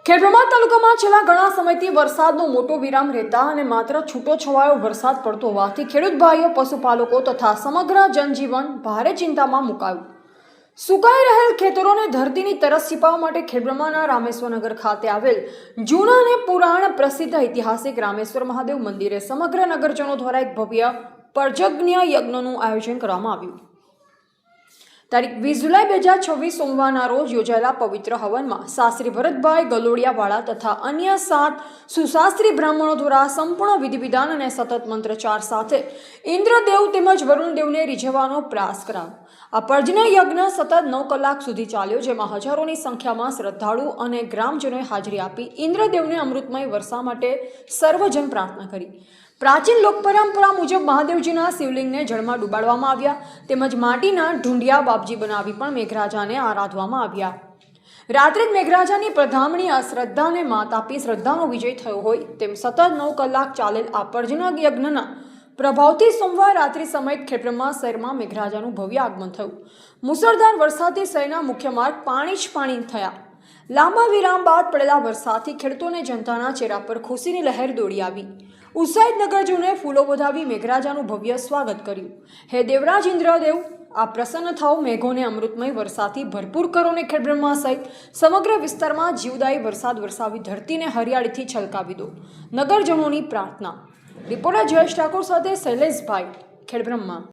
ખેડબ્રહ્મા તાલુકામાં છેલ્લા ઘણા સમયથી વરસાદનો મોટો વિરામ રહેતા અને માત્ર છૂટો છવાયો વરસાદ પડતો હોવાથી ખેડૂત ભાઈઓ, પશુપાલકો તથા સમગ્ર જનજીવન ભારે ચિંતામાં મુકાયું. સુકાઈ રહેલ ખેતરોને ધરતીની તરસ છીપાવવા માટે ખેડબ્રહ્માના રામેશ્વરનગર ખાતે આવેલ જૂના અને પુરાણ પ્રસિદ્ધ ઐતિહાસિક રામેશ્વર મહાદેવ મંદિરે સમગ્ર નગરજનો દ્વારા એક ભવ્ય પર્જન્ય યજ્ઞનું આયોજન કરવામાં આવ્યું. તારીખ 20 જુલાઈ 2026 સોમવારના રોજ યોજાયેલા પવિત્ર હવનમાં શાસ્ત્રી ભરતભાઈ ગલોડિયાવાળા તથા અન્ય 7 સુશાસ્ત્રી બ્રાહ્મણો દ્વારા સંપૂર્ણ વિધિવિધાન અને સતત મંત્રચાર સાથે ઇન્દ્રદેવ તેમજ વરુણદેવને રીઝવવાનો પ્રયાસ કરાયો. આ પર્જન્ય યજ્ઞ સતત 9 કલાક સુધી ચાલ્યો, જેમાં હજારોની સંખ્યામાં શ્રદ્ધાળુ અને ગ્રામજનોએ હાજરી આપી ઇન્દ્રદેવને અમૃતમય વર્ષા માટે સર્વજન પ્રાર્થના કરી. પ્રાચીન લોક પરંપરા મુજબ મહાદેવજીના શિવલિંગને જળમાં ડૂબાડવામાં આવ્યા તેમજ માટીના ઢૂંઢિયા બાપજી બનાવી પણ મેઘરાજાને આરાધવામાં આવ્યા. રાત્રે જ મેઘરાજાની પ્રધામણી અશ્રદ્ધાને માત આપી શ્રદ્ધાનો વિજય થયો હોય તેમ સતત 9 કલાક ચાલેલ આ પર્જન્ય યજ્ઞના પ્રભાવથી સોમવાર રાત્રિ સમયે ખેડબ્રહ્મા શહેરમાં મેઘરાજાનું ભવ્ય આગમન થયું. મુસળધાર વરસાદથી શહેરના મુખ્ય માર્ગ પાણી જ પાણી થયા. લાંબા વિરામ બાદ પડેલા વરસાદથી ખેડૂતોને જનતાના ચહેરા પર ખુશીની લહેર દોડી આવી. ઉત્સાહિત નગરજનોએ ફૂલો વધાવી મેઘરાજાનું ભવ્ય સ્વાગત કર્યું. હે દેવરાજ ઇન્દ્રદેવ, આ પ્રસન્ન થાઓ, મેઘોને અમૃતમય વરસાદથી ભરપૂર કરો ને ખેડબ્રહ્મા સહિત સમગ્ર વિસ્તારમાં જીવદાયી વરસાદ વરસાવી ધરતીને હરિયાળીથી છલકાવી દો. નગરજનોની પ્રાર્થના. રિપોર્ટર જયેશ ઠાકોર સાથે શૈલેષભાઈ, ખેડબ્રહ્મા.